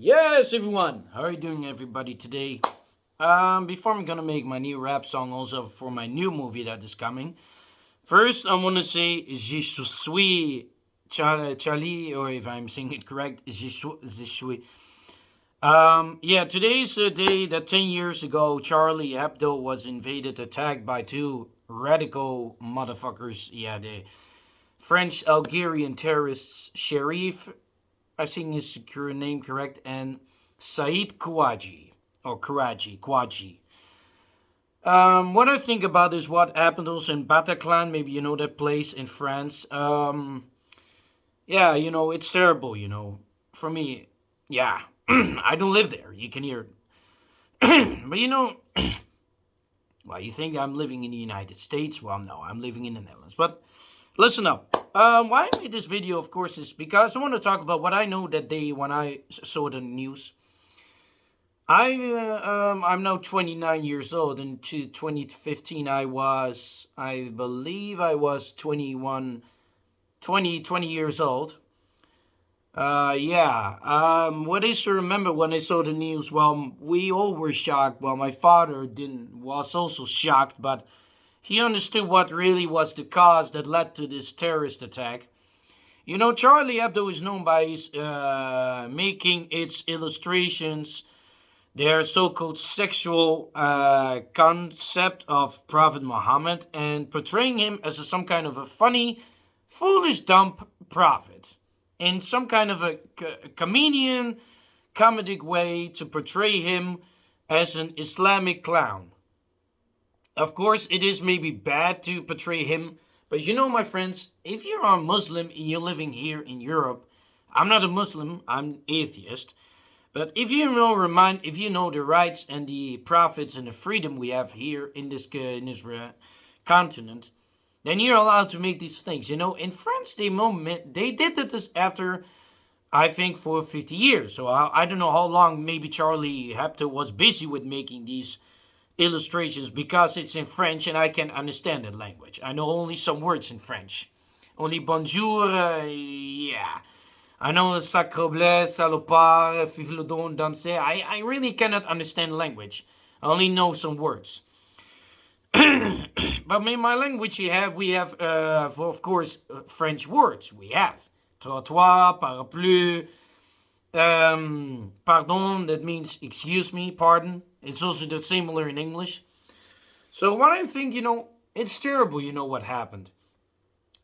Yes, everyone. How are you doing, everybody, today? Before I'm gonna make my new rap song, also for my new movie that is coming. First, I want to say je suis Charlie, or if I'm saying it correct, je suis. Yeah, today's the day that 10 years ago Charlie Hebdo was invaded, attacked by two radical motherfuckers. Yeah, the French Algerian terrorists Chérif, I think his name correct, and Saïd Kouachi, or Kouachi. What I think about is what happened also in Bataclan. Maybe you know that place in France. Yeah, it's terrible. For me, yeah, I don't live there. You can hear it, but well, you think I'm living in the United States? Well, no, I'm living in the Netherlands. But listen up. Why I made this video, of course, is because I want to talk about what I know that day when I saw the news. I'm now 29 years old. In 2015, I believe I was 20 years old. Yeah. What is to remember when I saw the news? Well, we all were shocked. Well, my father was also shocked, but he understood what really was the cause that led to this terrorist attack. Charlie Hebdo is known by his making its illustrations their so-called sexual concept of Prophet Muhammad and portraying him as some kind of a funny, foolish, dumb prophet in some kind of a comedian, comedic way to portray him as an Islamic clown. Of course, it is maybe bad to portray him, but my friends, if you're a Muslim and you're living here in Europe, I'm not a Muslim, I'm atheist. But if you know the rights and the profits and the freedom we have here in this continent, then you're allowed to make these things. In France, they did this after, I think, for 50 years. So I don't know how long maybe Charlie Hebdo was busy with making these illustrations because it's in French and I can understand that language. I know only some words in French. Only bonjour, yeah. I know sacre bleu, salopard, fiflodon, danser. I really cannot understand language. I only know some words. But in my language, we have, of course, French words. We have trottoir, parapluie, pardon, that means excuse me, pardon. It's also the similar in English. So what I think, it's terrible, what happened.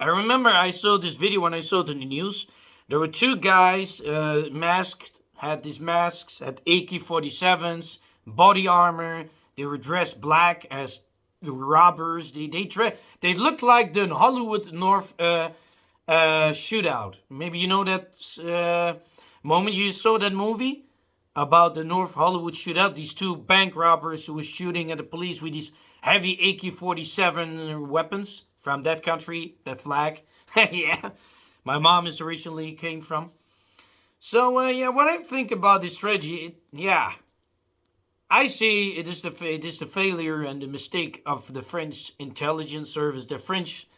I remember I saw this video when I saw it in the news. There were two guys, masked, had these masks, had AK-47s, body armor. They were dressed black as robbers. They looked like the Hollywood North shootout. Maybe you know that moment you saw that movie about the North Hollywood shootout. These two bank robbers who were shooting at the police with these heavy AK-47 weapons from that country, that flag. Yeah, my mom is originally came from. So yeah, what I think about this tragedy, I see it is the failure and the mistake of the French intelligence service, the French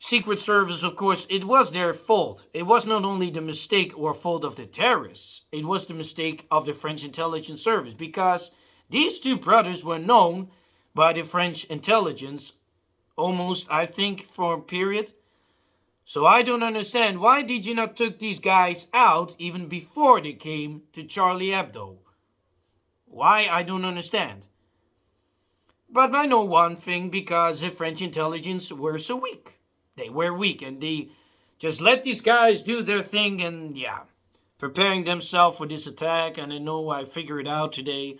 Secret Service. Of course, it was their fault. It was not only the mistake or fault of the terrorists, it was the mistake of the French intelligence service, because these two brothers were known by the French intelligence almost, I think, for a period. So I don't understand, why did you not took these guys out even before they came to Charlie Hebdo? Why? I don't understand. But I know one thing, because the French intelligence were so weak. They were weak, and they just let these guys do their thing, and preparing themselves for this attack. And I know I figured it out today.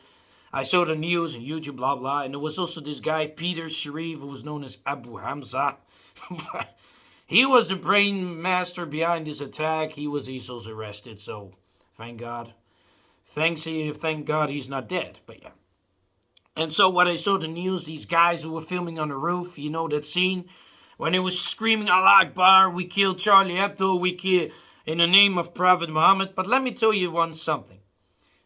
I saw the news and YouTube, blah, blah. And there was also this guy, Peter Sharif, who was known as Abu Hamza. He was the brain master behind this attack. He's also arrested, so thank God. Thank God he's not dead, but yeah. And so when I saw the news, these guys who were filming on the roof, you know that scene? When they was screaming, Allah Akbar, we killed Charlie Hebdo, we killed in the name of Prophet Muhammad. But let me tell you something.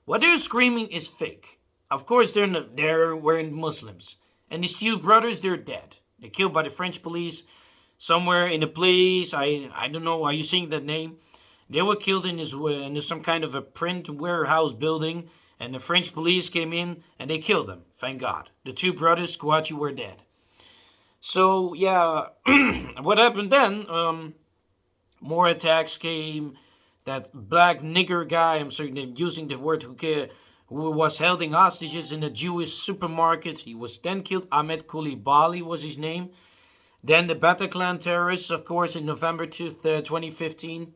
What they're screaming is fake. Of course, they're wearing Muslims. And these two brothers, they're dead. They're killed by the French police somewhere in a place. I don't know. Are you seeing that name? They were killed in some kind of a print warehouse building, and the French police came in and they killed them. Thank God. The two brothers Kouachi were dead. So yeah, what happened then? More attacks came. That black nigger guy, I'm sorry, using the word who was holding hostages in a Jewish supermarket. He was then killed. Ahmed Koulibaly was his name. Then the Bataclan terrorists, of course, in November 2015.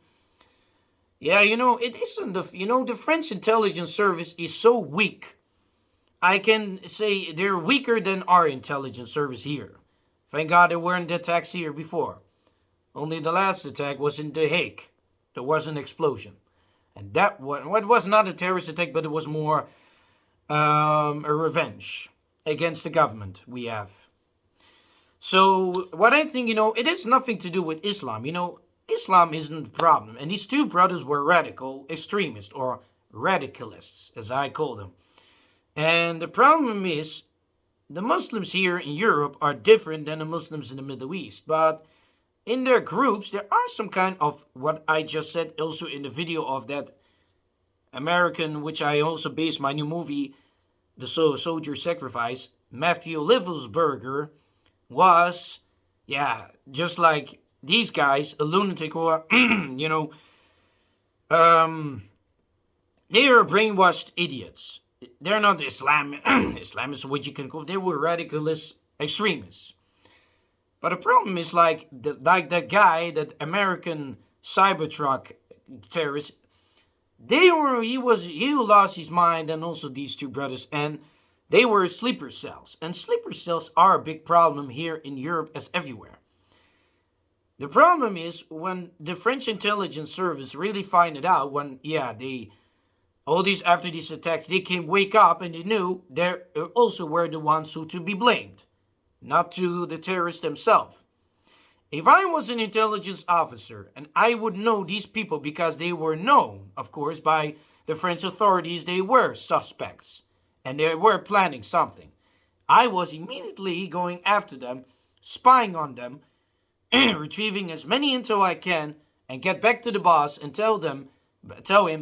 Yeah, it isn't the French intelligence service is so weak. I can say they're weaker than our intelligence service here. Thank God there weren't attacks here before. Only the last attack was in The Hague. There was an explosion. And that was not a terrorist attack, but it was more a revenge against the government we have. So what I think, it has nothing to do with Islam. Islam isn't the problem. And these two brothers were radical extremists, or radicalists, as I call them. And the problem is, the Muslims here in Europe are different than the Muslims in the Middle East. But in their groups, there are some kind of what I just said also in the video of that American, which I also based my new movie, The Soldier Sacrifice. Matthew Livelsberger was, just like these guys, a lunatic, or, they are brainwashed idiots. They're not Islamists, what you can call. They were radicalist extremists. But the problem is like that guy, that American Cybertruck terrorist. He lost his mind, and also these two brothers, and they were sleeper cells. And sleeper cells are a big problem here in Europe as everywhere. The problem is when the French intelligence service really find it out, when after these attacks, they came wake up and they knew they also were the ones who to be blamed, not to the terrorists themselves. If I was an intelligence officer, and I would know these people because they were known, of course, by the French authorities, they were suspects and they were planning something, I was immediately going after them, spying on them, retrieving as many intel I can, and get back to the boss and tell him,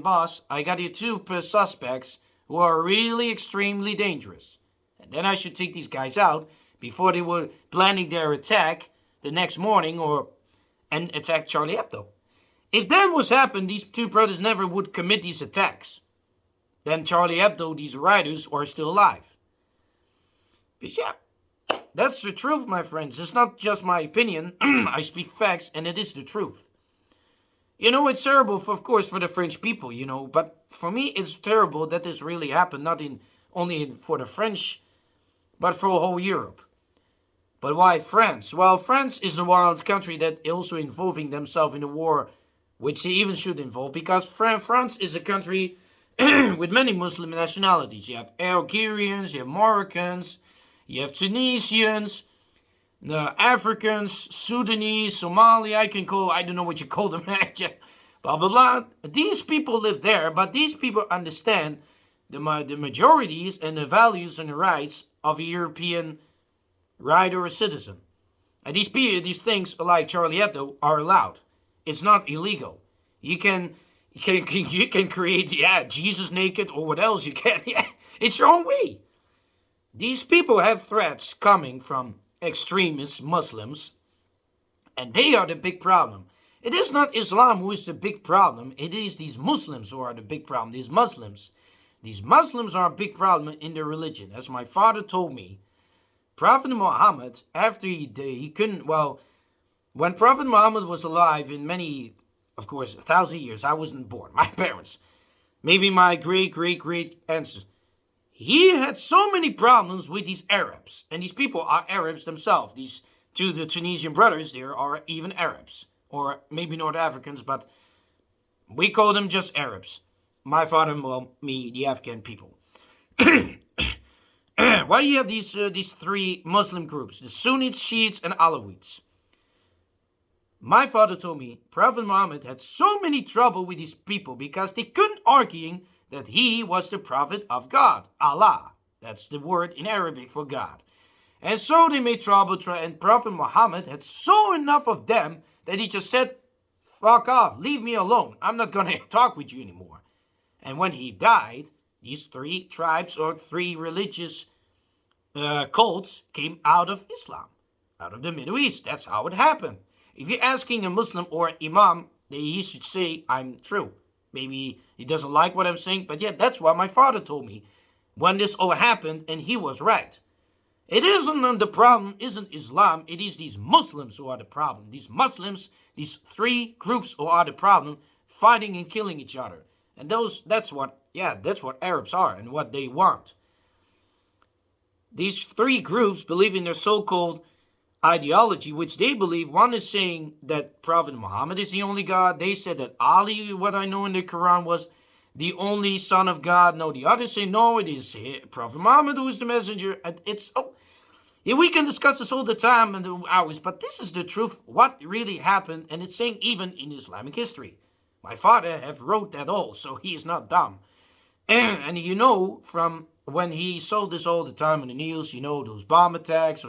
boss, I got here two suspects who are really extremely dangerous. And then I should take these guys out before they were planning their attack the next morning and attack Charlie Hebdo. If that was happened, these two brothers never would commit these attacks. Then Charlie Hebdo, these writers, are still alive. But yeah, that's the truth, my friends. It's not just my opinion. I speak facts, and it is the truth. It's terrible, of course, for the French people, but for me, it's terrible that this really happened, not only for the French, but for whole Europe. But why France? Well, France is the one country that also involving themselves in a war, which they even should involve, because France is a country with many Muslim nationalities. You have Algerians, you have Moroccans, you have Tunisians, Africans, Sudanese, Somali, I don't know what you call them, blah, blah, blah. These people live there, but these people understand the majorities and the values and the rights of a European rider or citizen. And these things, like Charlie Hebdo, are allowed. It's not illegal. You can create, Jesus naked, or what else you can. It's your own way. These people have threats coming from extremist Muslims, and they are the big problem. It is not Islam who is the big problem. It is these Muslims who are the big problem. These Muslims are a big problem in their religion. As my father told me, Prophet Muhammad, after he couldn't, when Prophet Muhammad was alive in many, of course, 1,000 years, I wasn't born, my parents, maybe my great ancestors, he had so many problems with these Arabs. And these people are Arabs themselves. The Tunisian brothers there are even Arabs. Or maybe North Africans, but we call them just Arabs. My father, me, the Afghan people. Why do you have these three Muslim groups? The Sunnites, Shiites, and Alawites. My father told me Prophet Muhammad had so many trouble with these people because they couldn't argue that he was the prophet of God, Allah. That's the word in Arabic for God. And so they made trouble, and Prophet Muhammad had so enough of them that he just said, fuck off, leave me alone, I'm not gonna talk with you anymore. And when he died, these three tribes or three religious cults came out of Islam, out of the Middle East. That's how it happened. If you're asking a Muslim or an Imam, he should say, I'm true. Maybe he doesn't like what I'm saying, but yeah, that's what my father told me when this all happened, and he was right. It isn't the problem, isn't Islam, it is these Muslims who are the problem. These Muslims, these three groups who are the problem, fighting and killing each other. And that's what Arabs are and what they want. These three groups believe in their so-called ideology, which they believe. One is saying that Prophet Muhammad is the only God. They said that Ali, what I know in the Quran, was the only son of God. No, the others say no, it is Prophet Muhammad who is the messenger. Yeah, we can discuss this all the time and the hours, but this is the truth, what really happened, and it's saying even in Islamic history. My father have wrote that all, so he is not dumb. And you know, from when he saw this all the time in the news, you know, those bomb attacks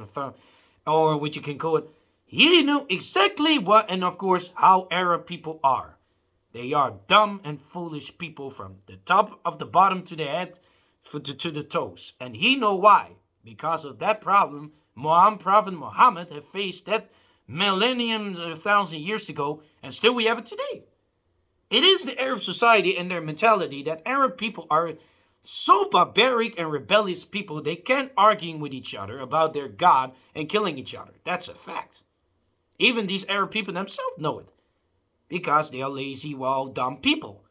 or what you can call it, he knew exactly what, and of course, how Arab people are. They are dumb and foolish people from the top of the bottom to the head to the toes. And he know why. Because of that problem, Prophet Muhammad have faced that millennium, 1,000 years ago, and still we have it today. It is the Arab society and their mentality that Arab people are so barbaric and rebellious people, they can't argue with each other about their God and killing each other. That's a fact. Even these Arab people themselves know it. Because they are lazy, dumb people.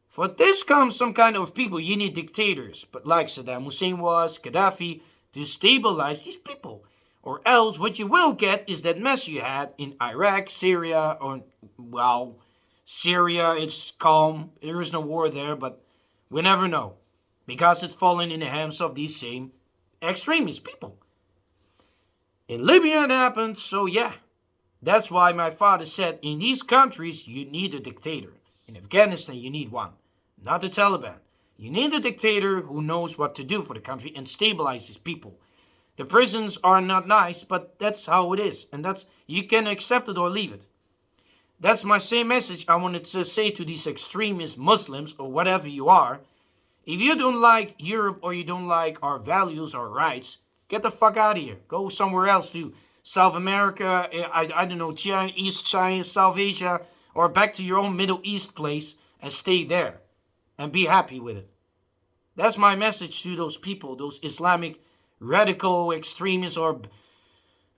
For this comes some kind of people, you need dictators, but like Saddam Hussein was, Gaddafi, to stabilize these people. Or else what you will get is that mess you had in Iraq, Syria, Syria, it's calm, there is no war there, but we never know. Because it's fallen in the hands of these same extremist people. In Libya it happened, so yeah. That's why my father said, in these countries you need a dictator. In Afghanistan you need one, not the Taliban. You need a dictator who knows what to do for the country and stabilizes people. The prisons are not nice, but that's how it is. And you can accept it or leave it. That's my same message I wanted to say to these extremist Muslims or whatever you are. If you don't like Europe or you don't like our values, our rights, get the fuck out of here. Go somewhere else to South America, I don't know, China, East China, South Asia, or back to your own Middle East place and stay there and be happy with it. That's my message to those people, those Islamic radical extremists or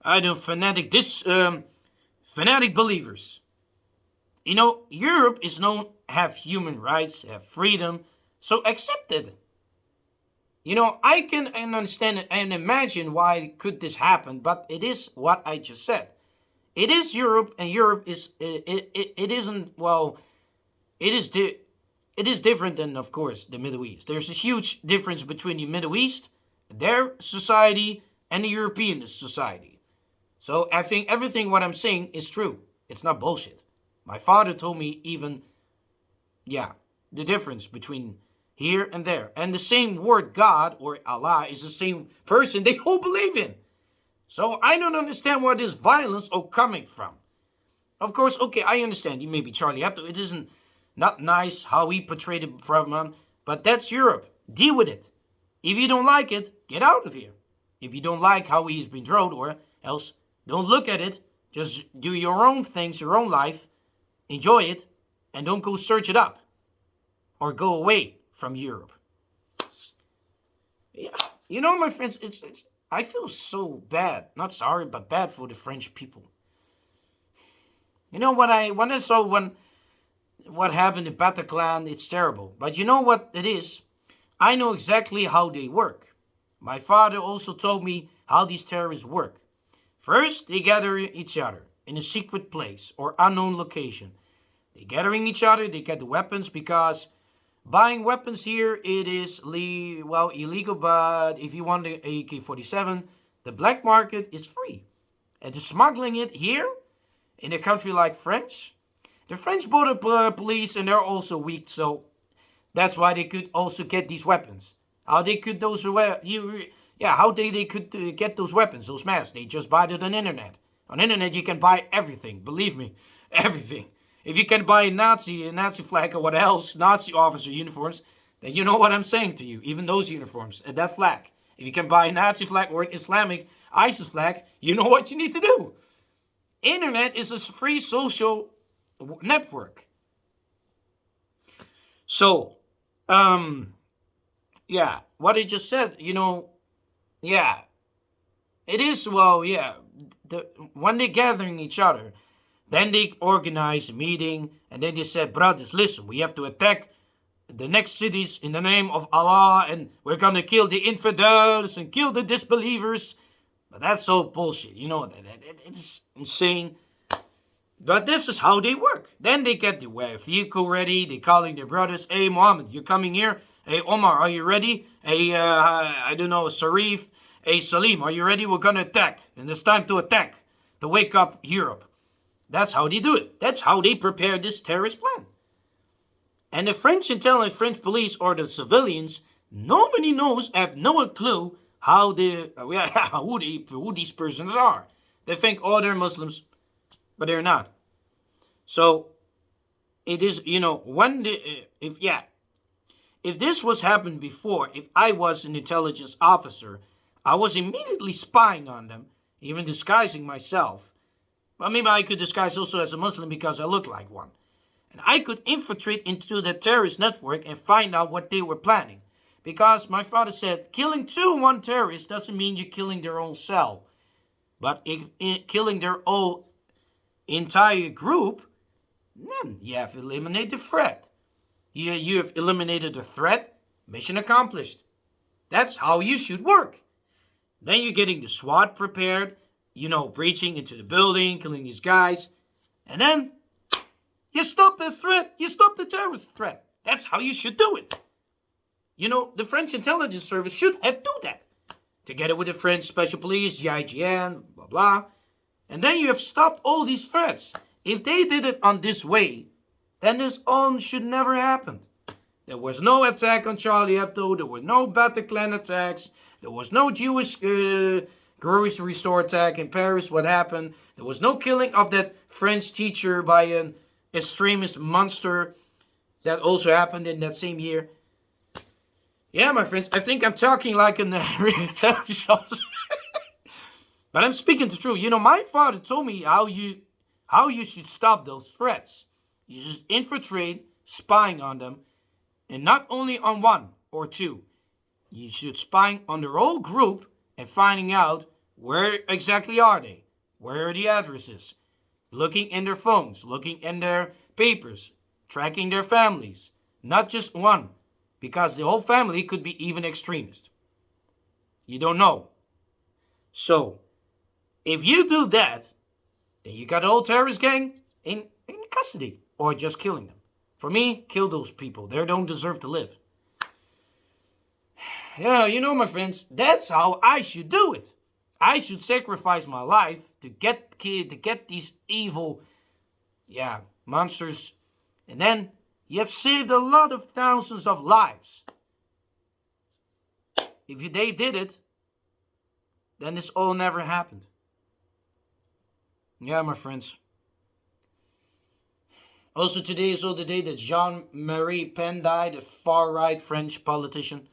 fanatic believers. You know, Europe is known have human rights, have freedom, so accept it. You know, I can understand and imagine why could this happen, but it is what I just said. It is Europe, and Europe is it is different than, of course, the Middle East. There's a huge difference between the Middle East, their society, and the European society. So I think everything what I'm saying is true. It's not bullshit. My father told me even, the difference between here and there. And the same word God or Allah is the same person they all believe in. So I don't understand where this violence is coming from. Of course, okay, I understand. You may be Charlie Hebdo. It isn't not nice how he portrayed the Prophet, but that's Europe. Deal with it. If you don't like it, get out of here. If you don't like how he's been drawn, or else don't look at it. Just do your own things, your own life. Enjoy it, and don't go search it up. Or go away from Europe. Yeah, you know, my friends, I feel so bad. Not sorry, but bad for the French people. You know, when I saw what happened in Bataclan, it's terrible. But you know what it is? I know exactly how they work. My father also told me how these terrorists work. First, they gather each other in a secret place or unknown location. They gathering each other, they get the weapons, because buying weapons here, it is illegal, but if you want the AK-47, the black market is free. And the smuggling it here, in a country like France, the French border police, and they're also weak, so that's why they could also get these weapons. How they could they could get those weapons, those masks? They just buy it on internet. On internet, you can buy everything. Believe me, everything. if you can buy a Nazi flag or what else, Nazi officer uniforms, then you know what I'm saying to you. Even those uniforms and that flag. If you can buy a Nazi flag or an Islamic ISIS flag, you know what you need to do. Internet is a free social network. So, yeah, what I just said, yeah, it is, well, yeah, when they're gathering each other, then they organize a meeting, and then they said, brothers, listen, we have to attack the next cities in the name of Allah, and we're gonna kill the infidels and kill the disbelievers. But that's all bullshit, it's insane. But this is how they work. Then they get the vehicle ready, they calling their brothers, hey Muhammad, you're coming here? Hey Omar, are you ready? Hey, I don't know, Sharif, hey Salim, are you ready? We're gonna attack, and it's time to attack, to wake up Europe. That's how they do it. That's how they prepare this terrorist plan. And the French intelligence, French police, or the civilians, nobody knows, have no clue who these persons are. They think, oh, they're Muslims, but they're not. So it is, if this was happened before, if I was an intelligence officer, I was immediately spying on them, even disguising myself. Well, maybe I could disguise also as a Muslim because I look like one. And I could infiltrate into the terrorist network and find out what they were planning. Because my father said, killing one terrorist doesn't mean you're killing their own cell. But if killing their whole entire group, then you have eliminated the threat. You have eliminated the threat, mission accomplished. That's how you should work. Then you're getting the SWAT prepared, breaching into the building, killing these guys. And then you stop the threat. You stop the terrorist threat. That's how you should do it. The French intelligence service should have done that. Together with the French special police, GIGN, blah, blah. And then you have stopped all these threats. If they did it on this way, then this all should never happen. There was no attack on Charlie Hebdo. There were no Bataclan attacks. There was no Jewish grocery store attack in Paris. What happened? There was no killing of that French teacher by an extremist monster that also happened in that same year. Yeah, my friends, I think I'm talking like an intelligence officer. But I'm speaking the truth. My father told me how you should stop those threats. You just infiltrate, spying on them, and not only on one or two. You should spy on their whole group and finding out where exactly are they, where are the addresses, looking in their phones, looking in their papers, tracking their families, not just one, because the whole family could be even extremist. You don't know. So, if you do that, then you got the whole terrorist gang in custody, or just killing them. For me, kill those people. They don't deserve to live. Yeah, my friends, that's how I should do it. I should sacrifice my life to get these evil, monsters. And then you have saved a lot of thousands of lives. If they did it, then this all never happened. Yeah, my friends. Also, today is the day that Jean-Marie Pen died, a far-right French politician.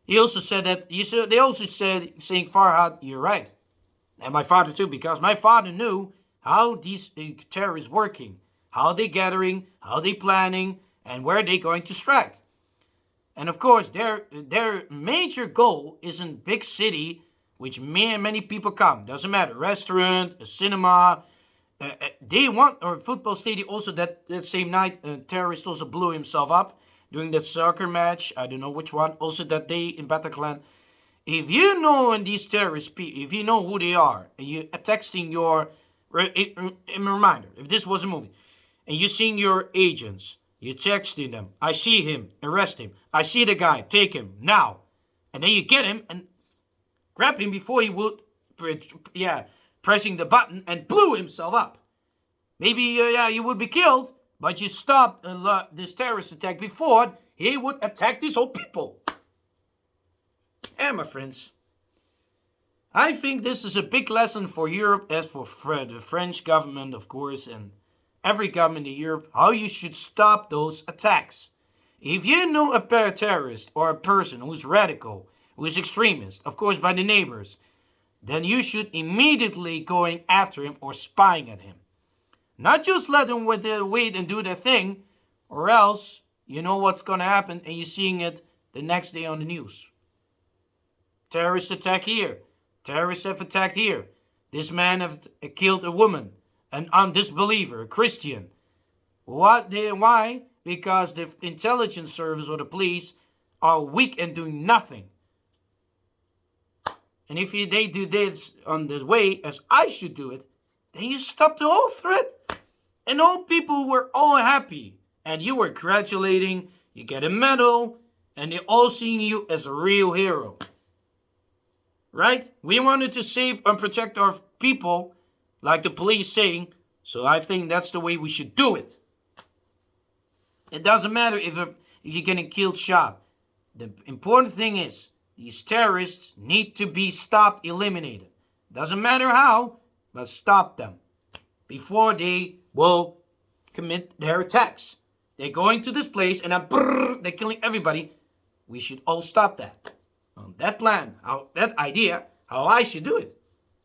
He also said that, they also said, saying, Farhad, you're right. And my father too, because my father knew how these terrorists working, how they gathering, how they planning, and where they going to strike. And of course, their major goal is in big city, which many people come. Doesn't matter, restaurant, a cinema. They want, or football stadium. Also, that same night, a terrorist also blew himself up during that soccer match. I don't know which one. Also that day in Bataclan. If you know in these terrorists, if you know who they are, and you texting your, a reminder, if this was a movie, and you seeing your agents, you texting them, I see him, arrest him. I see the guy, take him, now. And then you get him and grab him before he would, pressing the button and blew himself up. Maybe, he would be killed, but you stopped this terrorist attack before he would attack these whole people. Yeah, my friends. I think this is a big lesson for Europe, as for the French government, of course, and every government in Europe, how you should stop those attacks. If you know a terrorist or a person who's radical, who is extremist, of course by the neighbors, then you should immediately going after him or spying at him. Not just let them wait and do their thing, or else you know what's going to happen and you're seeing it the next day on the news. Terrorist attack here. Terrorists have attacked here. This man has killed a woman, an undisbeliever, a Christian. Why? Because the intelligence service or the police are weak and doing nothing. And if they do this on the way as I should do it, then you stop the whole threat. And all people were all happy. And you were congratulating, you get a medal, and they're all seeing you as a real hero. Right? We wanted to save and protect our people, like the police saying, so I think that's the way we should do it. It doesn't matter if you're getting killed, shot. The important thing is, these terrorists need to be stopped, eliminated. Doesn't matter how, but stop them before they will commit their attacks. They're going to this place and they're killing everybody. We should all stop that. On that plan, that idea, how I should do it.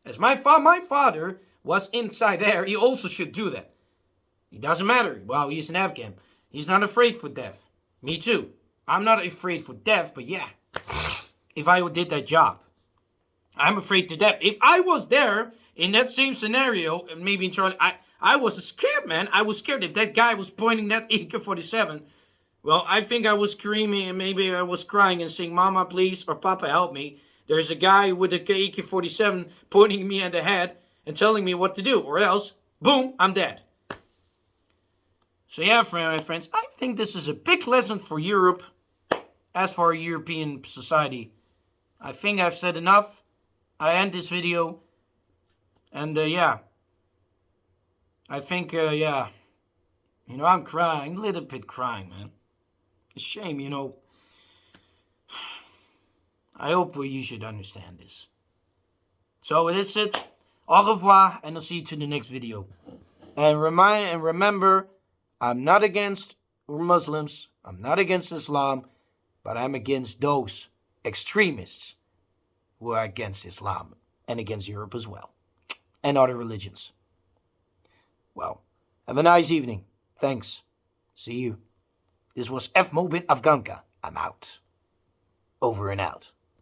As my father was inside there, he also should do that. It doesn't matter. Well, he's an Afghan. He's not afraid for death. Me too. I'm not afraid for death, but yeah. If I did that job, I'm afraid to death. If I was there in that same scenario, maybe in Charlie, I was scared, man. I was scared if that guy was pointing that AK-47. Well, I think I was screaming and maybe I was crying and saying, Mama, please, or Papa, help me. There's a guy with an AK-47 pointing me at the head and telling me what to do, or else, boom, I'm dead. So yeah, my friends, I think this is a big lesson for Europe. As for our European society, I think I've said enough. I end this video. And yeah. I think, yeah. You know, I'm crying. A little bit crying, man. It's a shame, you know. I hope you should understand this. So that's it. Au revoir. And I'll see you to the next video. And remember, I'm not against Muslims. I'm not against Islam. But I'm against those extremists who are against Islam and against Europe as well. And other religions. Well, have a nice evening. Thanks. See you. This was F. Mobin Afghanka. I'm out. Over and out.